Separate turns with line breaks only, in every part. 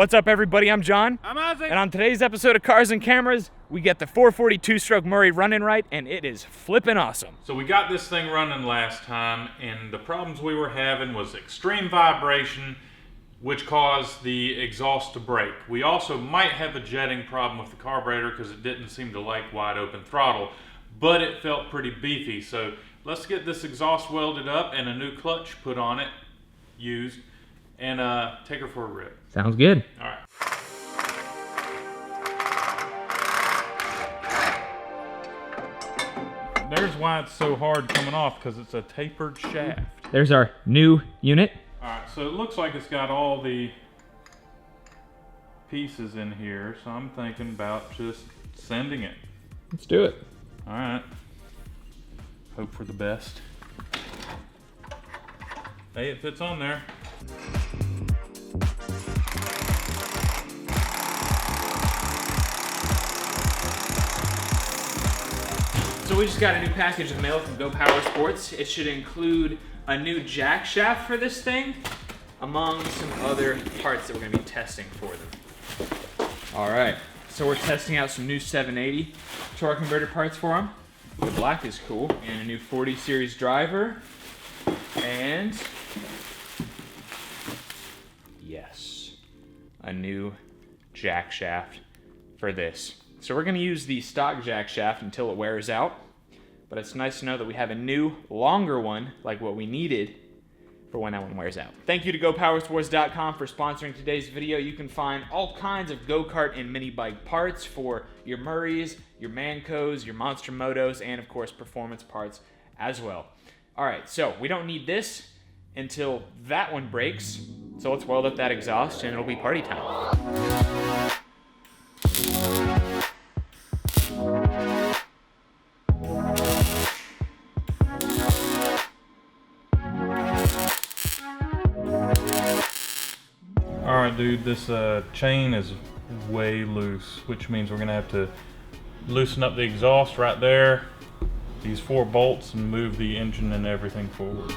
What's up, everybody? I'm John.
I'm Isaac.
And on today's episode of Cars and Cameras, we get the 442 stroke Murray running right, and it is flipping awesome.
So we got this thing running last time, and the problems we were having was extreme vibration, which caused the exhaust to break. We also might have a jetting problem with the carburetor because it didn't seem to like wide open throttle, but it felt pretty beefy. So let's get this exhaust welded up and a new clutch put on it, used, and take her for a rip.
Sounds good.
All right. There's why it's so hard coming off, because it's a tapered shaft.
There's our new unit.
All right, so it looks like it's got all the pieces in here, so I'm thinking about just sending it.
Let's do it.
All right. Hope for the best. Hey, it fits on there.
So we just got a new package of mail from Go Power Sports. It should include a new jack shaft for this thing, among some other parts that we're gonna be testing for them. All right, so we're testing out some new 780 torque converter parts for them. The black is cool. And a new 40 series driver. And yes, a new jack shaft for this. So we're gonna use the stock jack shaft until it wears out, but it's nice to know that we have a new, longer one, like what we needed for when that one wears out. Thank you to GoPowerSports.com for sponsoring today's video. You can find all kinds of go-kart and mini bike parts for your Murrays, your Mancos, your Monster Motos, and of course, performance parts as well. All right, so we don't need this until that one breaks. So let's weld up that exhaust and it'll be party time.
Alright, dude, this chain is way loose, which means we're gonna have to loosen up the exhaust right there, these 4 bolts, and move the engine and everything forward.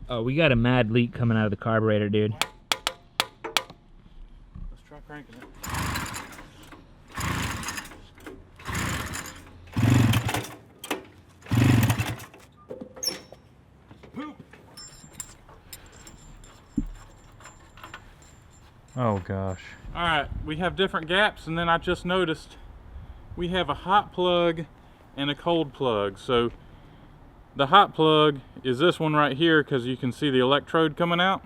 Oh, we got a mad leak coming out of the carburetor, dude.
Let's try cranking it. Poop. Oh gosh. All right, we have different gaps, and then I just noticed we have a hot plug and a cold plug. So the hot plug is this one right here, because you can see the electrode coming out,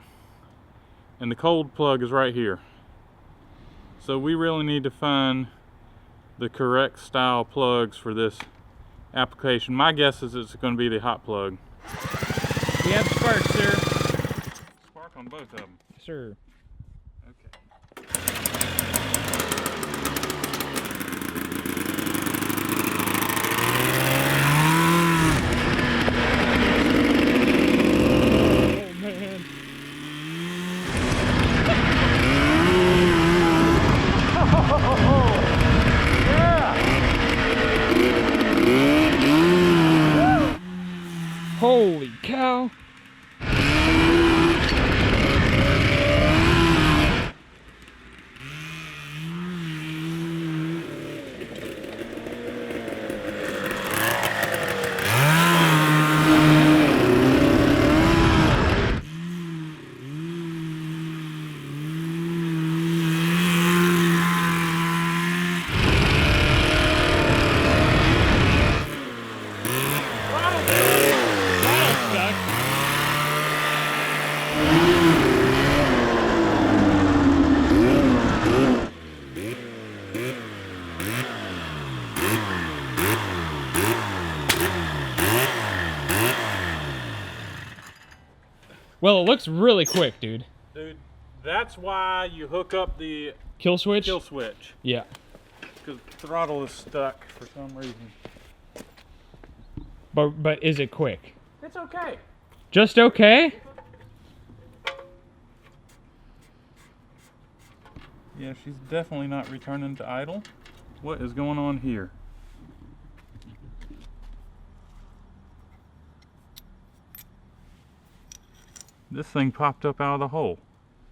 and the cold plug is right here. So we really need to find the correct style plugs for this application. My guess is it's going to be the hot plug.
We have sparks, sir.
Spark on both of them.
Sir.
Okay.
Holy cow. Well, it looks really quick, dude.
Dude, that's why you hook up the
Kill switch?
kill switch.
Yeah.
Because the throttle is stuck for some reason.
But is it quick?
It's okay.
Just okay?
Yeah, she's definitely not returning to idle. What is going on here? This thing popped up out of the hole.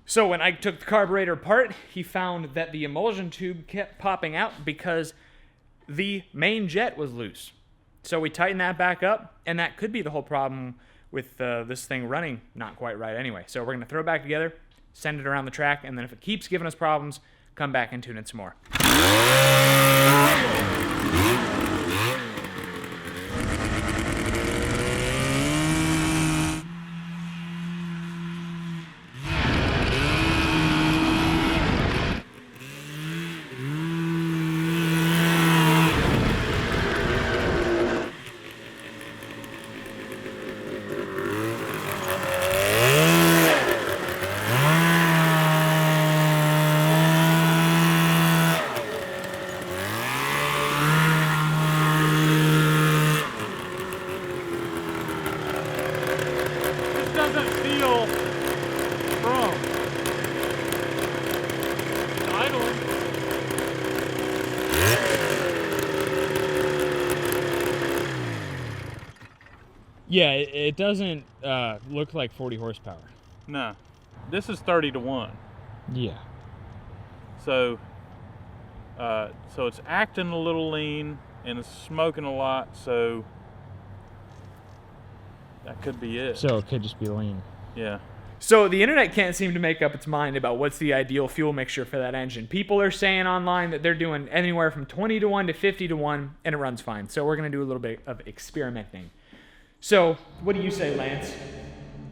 So when Ike took the carburetor apart, he found that the emulsion tube kept popping out because the main jet was loose. So we tightened that back up, and that could be the whole problem with this thing running not quite right anyway. So we're going to throw it back together, send it around the track, and then if it keeps giving us problems, come back and tune it some more.
Yeah, it doesn't look like 40 horsepower.
No, this is 30 to 1.
Yeah.
So it's acting a little lean and it's smoking a lot, so that could be it.
So it could just be lean.
Yeah.
So the internet can't seem to make up its mind about what's the ideal fuel mixture for that engine. People are saying online that they're doing anywhere from 20 to 1 to 50 to 1, and it runs fine. So we're going to do a little bit of experimenting. So, what do you say, Lance?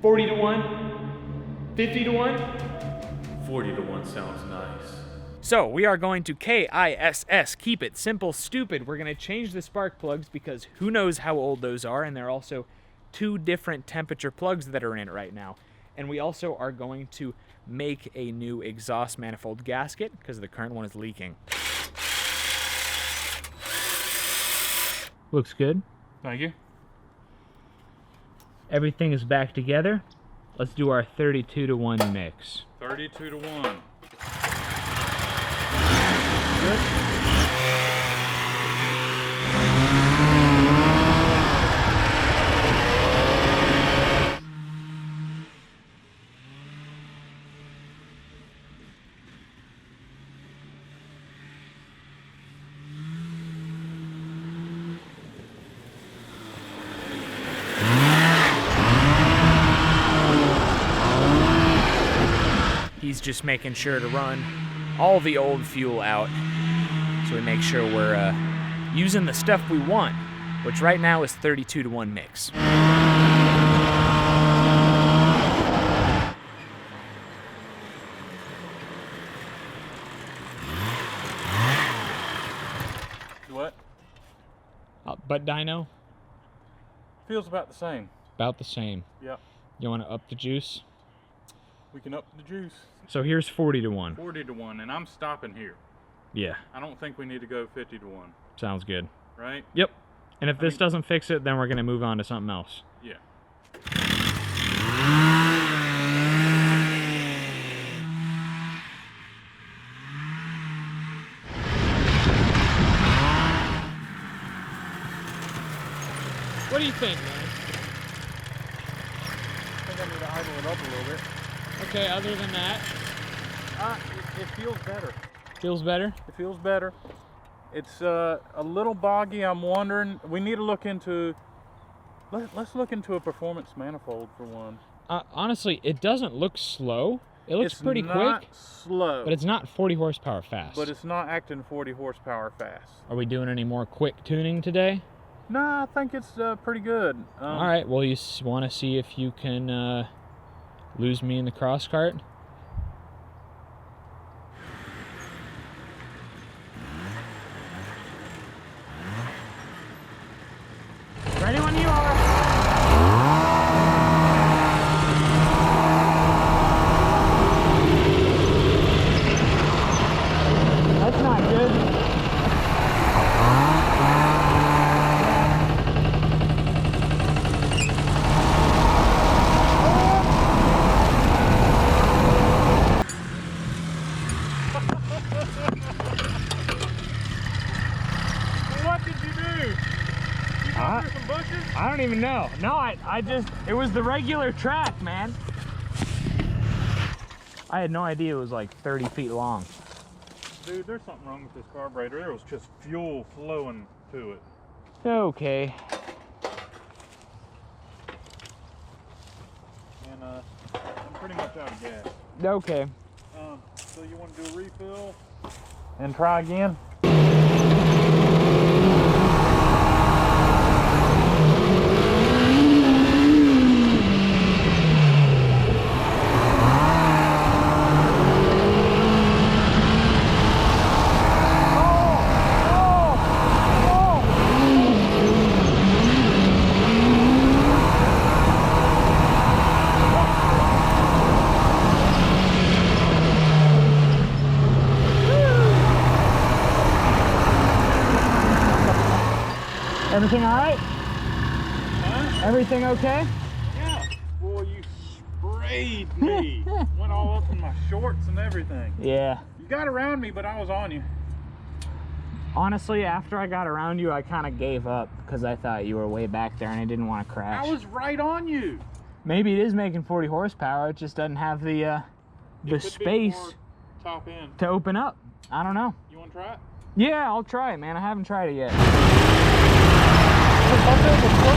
40 to 1? 50 to 1?
40 to 1 sounds nice.
So, we are going to KISS, keep it simple, stupid. We're going to change the spark plugs because who knows how old those are, and there are also 2 different temperature plugs that are in it right now. And we also are going to make a new exhaust manifold gasket because the current one is leaking.
Looks good.
Thank you.
Everything is back together. Let's do our 32 to 1 mix.
32 to 1.
Good.
He's just making sure to run all the old fuel out so we make sure we're using the stuff we want, which right now is 32 to 1 mix.
What?
But dyno?
Feels about the same.
About the same.
Yep.
You want to up the juice?
We can up the juice.
So here's 40 to 1.
40 to 1, and I'm stopping here.
Yeah.
I don't think we need to go 50 to 1.
Sounds good.
Right?
Yep. And if this doesn't fix it, then we're going to move on to something else.
Yeah.
What do you think, man?
I think I need to idle it up a little bit.
Okay, other than that?
It feels better.
Feels better?
It feels better. It's a little boggy. I'm wondering, we need to look into, let's look into a performance manifold for one.
Honestly, it doesn't look slow. It looks pretty quick.
It's not slow.
But it's not 40 horsepower fast.
But it's not acting 40 horsepower fast.
Are we doing any more quick tuning today?
No, I think it's pretty good.
All right, well, you want to see if you can lose me in the cross cart? Ready when you are. That's not good. even know. No, I just, it was the regular track, man. I had no idea it was like 30 feet long.
Dude, there's something wrong with this carburetor. There was just fuel flowing to it.
Okay.
And I'm pretty much out of gas.
Okay.
So you want to do a refill and try again?
Everything all right?
Huh?
Everything okay?
Yeah. Boy, you sprayed me. Went all up in my shorts and everything.
Yeah.
You got around me, but I was on you.
Honestly, after I got around you, I kind of gave up because I thought you were way back there and I didn't want to crash.
I was right on you.
Maybe it is making 40 horsepower. It just doesn't have the space
top end
to open up. I don't know.
You want to try it?
Yeah, I'll try it, man. I haven't tried it yet.
Did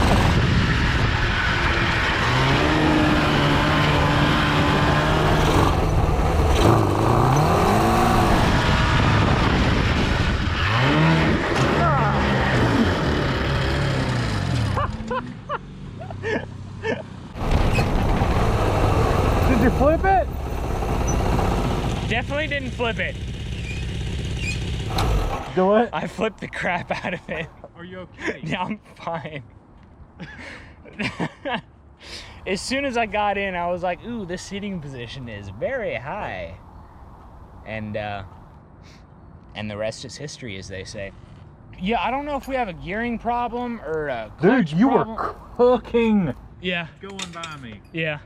you flip it?
Definitely didn't flip it.
Do what?
I flipped the crap out of it.
Are you okay?
Yeah, I'm fine. As soon as I got in, I was like, ooh, the seating position is very high. And the rest is history, as they say. Yeah, I don't know if we have a gearing problem or a clutch
Dude, you
problem.
were cooking.
Yeah.
Going by me.
Yeah.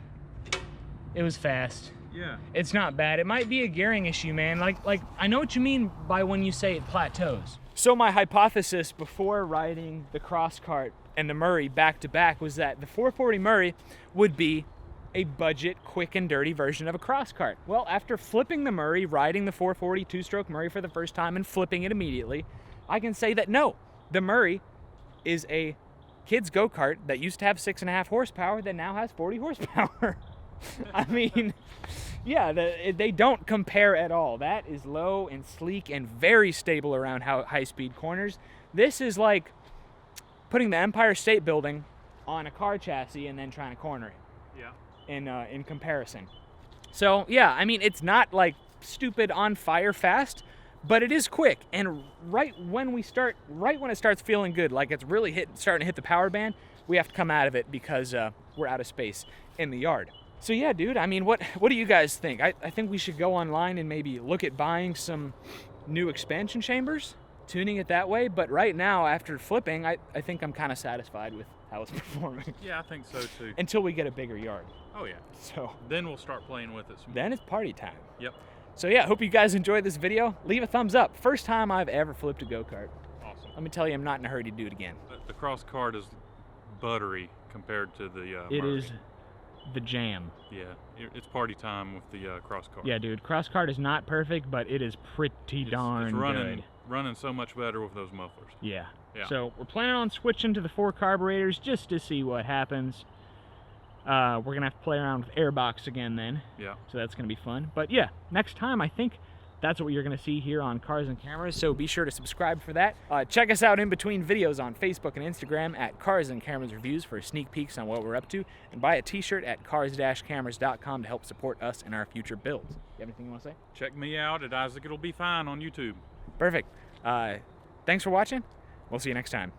It was fast.
Yeah.
It's not bad. It might be a gearing issue, man. Like I know what you mean by when you say it plateaus. So my hypothesis before riding the cross kart and the Murray back to back was that the 440 Murray would be a budget, quick and dirty version of a cross kart. Well, after flipping the Murray, riding the 440 two-stroke Murray for the first time and flipping it immediately, I can say that no, the Murray is a kid's go-kart that used to have 6.5 horsepower that now has 40 horsepower. I mean, yeah, they don't compare at all. That is low and sleek and very stable around high-speed corners. This is like putting the Empire State Building on a car chassis and then trying to corner it.
Yeah.
In comparison. So yeah, I mean, it's not like stupid on fire fast, but it is quick. And right when it starts feeling good, like it's really starting to hit the power band, we have to come out of it because we're out of space in the yard. So yeah, dude, I mean, what do you guys think? I think we should go online and maybe look at buying some new expansion chambers, tuning it that way. But right now, after flipping, I think I'm kind of satisfied with how it's performing.
Yeah, I think so too.
Until we get a bigger yard.
Oh yeah.
So
then we'll start playing with it some more.
Then it's party time.
Yep.
So yeah, hope you guys enjoyed this video. Leave a thumbs up. First time I've ever flipped a go-kart.
Awesome.
Let me tell you, I'm not in a hurry to do it again.
The cross kart is buttery compared to the
It
Murray.
is the jam.
Yeah, it's party time with the cross kart.
Yeah, dude, cross kart is not perfect, but it is pretty darn
it's
good.
running so much better with those mufflers.
Yeah.
Yeah.
So we're planning on switching to the 4 carburetors just to see what happens. We're gonna have to play around with airbox again then.
Yeah.
So that's gonna be fun. But yeah, next time I think that's what you're gonna see here on Cars and Cameras. So be sure to subscribe for that. Check us out in between videos on Facebook and Instagram at Cars and Cameras Reviews for sneak peeks on what we're up to, and buy a t-shirt at cars-cameras.com to help support us in our future builds. You have anything you want to say?
Check me out at Isaac It'll Be Fine on YouTube.
Perfect. Thanks for watching. We'll see you next time.